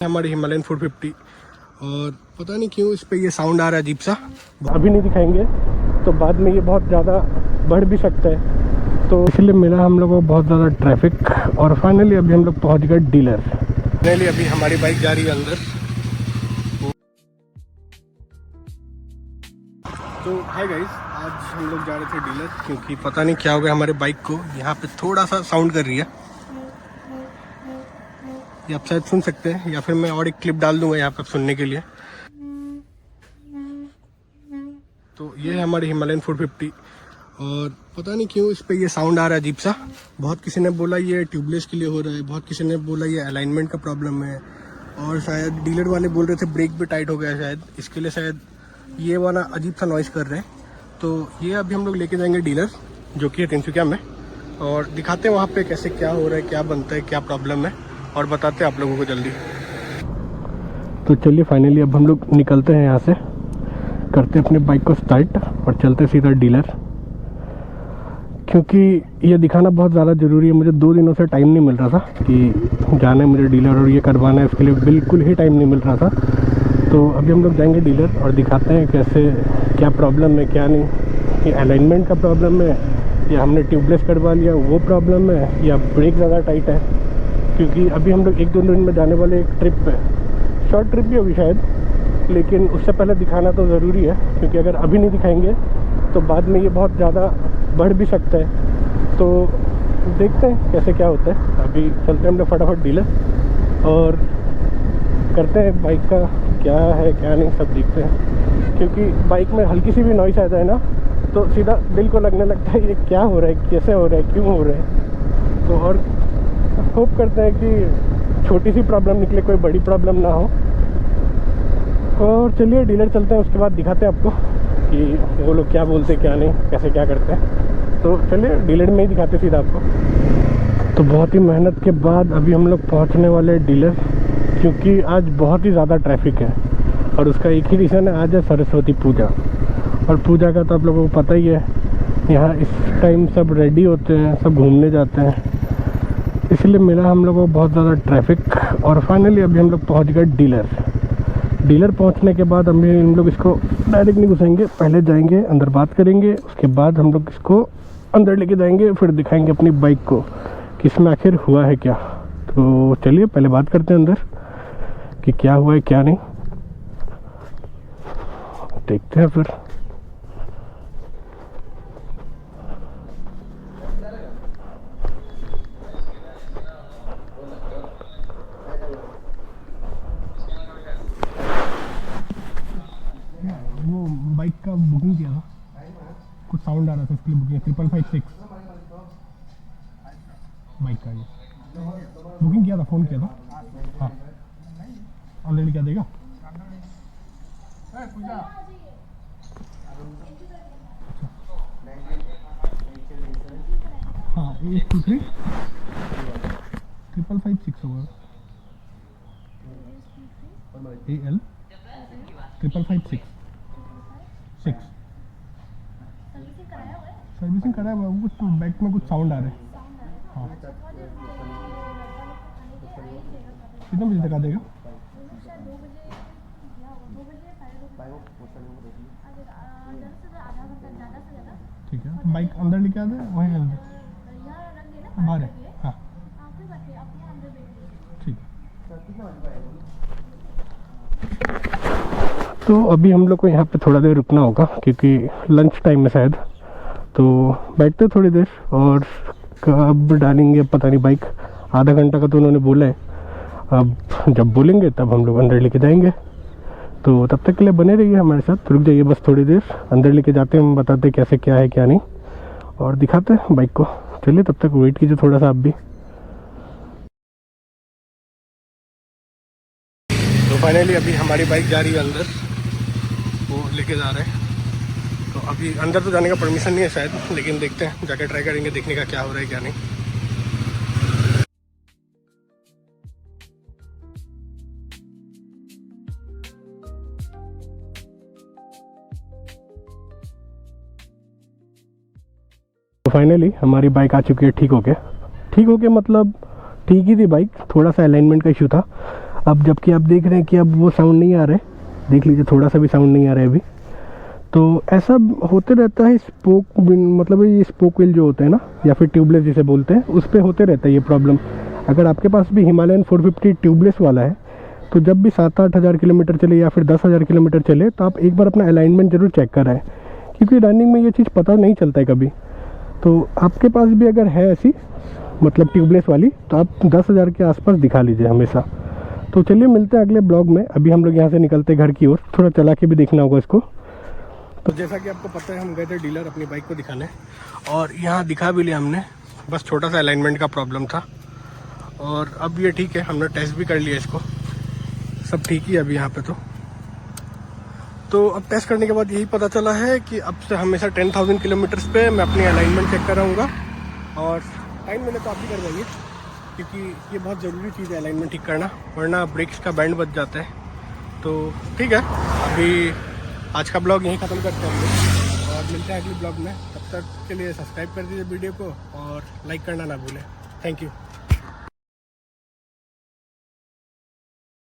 हमारी हिमालयन 450 और पता नहीं क्यों इस पे ये साउंड आ रहा है अजीब सा। अभी नहीं दिखाएंगे तो बाद में ये बहुत ज़्यादा बढ़ भी सकता है, तो इसलिए मिला हम लोगों को बहुत ज़्यादा ट्रैफिक। और फाइनली अभी हम लोग पहुंच गए डीलर। फाइनली अभी हमारी बाइक जा रही है अंदर। तो हाय गाइस, आज हम लोग जा रहे थे डीलर क्योंकि पता नहीं क्या हो गया हमारे बाइक को। यहाँ पे थोड़ा सा साउंड कर रही है, ये आप शायद सुन सकते हैं, या फिर मैं और एक क्लिप डाल दूंगा यहाँ पे सुनने के लिए। तो ये है हमारी हिमालयन 450 और पता नहीं क्यों इस पे ये साउंड आ रहा है अजीब सा। बहुत किसी ने बोला ये ट्यूबलेस के लिए हो रहा है, बहुत किसी ने बोला ये अलाइनमेंट का प्रॉब्लम है, और शायद डीलर वाले बोल रहे थे ब्रेक भी टाइट हो गया है, शायद इसके लिए शायद ये वाला अजीब सा नॉइज़ कर रहे हैं। तो ये अभी हम लोग लेके जाएंगे डीलर जो कि है तिनसुकिया में, और दिखाते हैं वहाँ पे कैसे क्या हो रहा है, क्या बनता है, क्या प्रॉब्लम है, और बताते हैं आप लोगों को जल्दी। तो चलिए फाइनली अब हम लोग निकलते हैं यहाँ से, करते अपने बाइक को स्टार्ट और चलते सीधा डीलर, क्योंकि ये दिखाना बहुत ज़्यादा ज़रूरी है। मुझे 2 दिनों से टाइम नहीं मिल रहा था कि जाना है मुझे डीलर और ये करवाना है, इसके लिए बिल्कुल ही टाइम नहीं मिल रहा था। तो अभी हम लोग जाएंगे डीलर और दिखाते हैं कैसे क्या प्रॉब्लम है क्या नहीं, ये अलाइनमेंट का प्रॉब्लम है या हमने ट्यूबलेस करवा लिया वो प्रॉब्लम है, या ब्रेक ज़्यादा टाइट है। क्योंकि अभी हम लोग 1-2 दिन में जाने वाले एक ट्रिप पे, शॉर्ट ट्रिप भी होगी शायद, लेकिन उससे पहले दिखाना तो ज़रूरी है, क्योंकि अगर अभी नहीं दिखाएंगे तो बाद में ये बहुत ज़्यादा बढ़ भी सकता है। तो देखते हैं कैसे क्या होता है। अभी चलते हैं हम लोग फटाफट डीलर और करते हैं बाइक का क्या है क्या नहीं सब देखते हैं। क्योंकि बाइक में हल्की सी भी नॉइस आ जाए ना तो सीधा दिल को लगने लगता है ये क्या हो रहा है, कैसे हो रहा है, क्यों हो रहा है। तो और होप करते हैं कि छोटी सी प्रॉब्लम निकले, कोई बड़ी प्रॉब्लम ना हो। और चलिए डीलर चलते हैं, उसके बाद दिखाते हैं आपको कि वो लोग क्या बोलते हैं क्या नहीं, कैसे क्या करते हैं। तो चलिए डीलर में ही दिखाते सीधा आपको। तो बहुत ही मेहनत के बाद अभी हम लोग पहुंचने वाले हैं डीलर, क्योंकि आज बहुत ही ज़्यादा ट्रैफिक है और उसका एक ही रीज़न है, आज है सरस्वती पूजा। और पूजा का तो आप लोगों को पता ही है, यहाँ इस टाइम सब रेडी होते हैं, सब घूमने जाते हैं, इसलिए मिला हम लोगों को बहुत ज़्यादा ट्रैफिक। और फाइनली अभी हम लोग पहुँच गए डीलर। डीलर पहुंचने के बाद अभी हम लोग इसको डायरेक्ट नहीं घुसेंगे, पहले जाएंगे अंदर बात करेंगे, उसके बाद हम लोग इसको अंदर लेके जाएंगे, फिर दिखाएंगे अपनी बाइक को कि इसमें आखिर हुआ है क्या। तो चलिए पहले बात करते हैं अंदर कि क्या हुआ है क्या नहीं, देखते हैं फिर। वो बाइक का बुकिंग किया था, कुछ साउंड आ रहा था इसके लिए बुकिंग 5556 बाइक का ये बुकिंग किया था, फ़ोन किया था। हाँ ऑलरेडी क्या देगा। हाँ 823 5556 होगा, AL 5556 सर्विसिंग कराया हुआ है, कुछ बैक में कुछ साउंड आ रहा है। हाँ कितने बजे तक आ जाएगा? ठीक है, तो बाइक अंदर लेके आ जाए, वहीं अंदर बाहर है। हाँ ठीक है। तो अभी हम लोग को यहाँ पे थोड़ा देर रुकना होगा क्योंकि लंच टाइम में शायद, तो बैठते थोड़ी देर और कब डालेंगे पता नहीं बाइक। आधा घंटा का तो उन्होंने बोला है, अब जब बोलेंगे तब हम लोग अंदर लेके जाएंगे। तो तब तक के लिए बने रहिए हमारे साथ, रुक जाइए बस थोड़ी देर, अंदर लेके जाते हैं, हम बताते हैं कैसे क्या है क्या नहीं और दिखाते हैं बाइक को। चलिए तब तक वेट कीजिए थोड़ा सा आप भी। तो फाइनली अभी हमारी बाइक जा रही है अंदर, वो लेके जा रहे हैं। तो अभी अंदर तो जाने का परमिशन नहीं है शायद, लेकिन देखते हैं, जाके ट्राई करेंगे देखने का क्या हो रहा है क्या नहीं। तो फाइनली हमारी बाइक आ चुकी है ठीक हो के मतलब ठीक ही थी बाइक, थोड़ा सा अलाइनमेंट का इशू था। अब जबकि आप देख रहे हैं कि अब वो साउंड नहीं आ रहा है, देख लीजिए थोड़ा सा भी साउंड नहीं आ रहा है अभी। तो ऐसा होते रहता है स्पोक, मतलब ये स्पोक व्हील जो होते हैं ना, या फिर ट्यूबलेस जिसे बोलते हैं, उस पर होते रहता है ये प्रॉब्लम। अगर आपके पास भी हिमालयन 450 ट्यूबलेस वाला है तो जब भी 7-8 हज़ार किलोमीटर चले या फिर 10,000 किलोमीटर चले तो आप एक बार अपना अलाइनमेंट जरूर चेक कराएं, क्योंकि रनिंग में ये चीज़ पता नहीं चलता है कभी। तो आपके पास भी अगर है ऐसी मतलब ट्यूबलेस वाली तो आप 10,000 के आसपास दिखा लीजिए हमेशा। तो चलिए मिलते हैं अगले ब्लॉग में। अभी हम लोग यहाँ से निकलते हैं घर की ओर, थोड़ा चला के भी देखना होगा इसको। तो जैसा कि आपको पता है हम गए थे डीलर अपनी बाइक को दिखाने, और यहाँ दिखा भी लिया हमने, बस छोटा सा अलाइनमेंट का प्रॉब्लम था। और अब ये ठीक है, हमने टेस्ट भी कर लिया इसको, सब ठीक ही है अभी यहाँ पे। तो अब टेस्ट करने के बाद यही पता चला है कि अब से हमेशा 10,000 किलोमीटर्स पे मैं अपनी अलाइनमेंट चेक कराऊँगा। और टाइम मिले तो आप भी करवाइए, क्योंकि ये बहुत ज़रूरी चीज़ है अलाइनमेंट ठीक करना, वरना ब्रेक्स का बैंड बच जाता है। तो ठीक है, अभी आज का ब्लॉग यहीं ख़त्म करते हैं हम लोग, और मिलते हैं अगले ब्लॉग में। तब तक के लिए सब्सक्राइब कर दीजिए वीडियो को और लाइक करना ना भूलें। Thank you.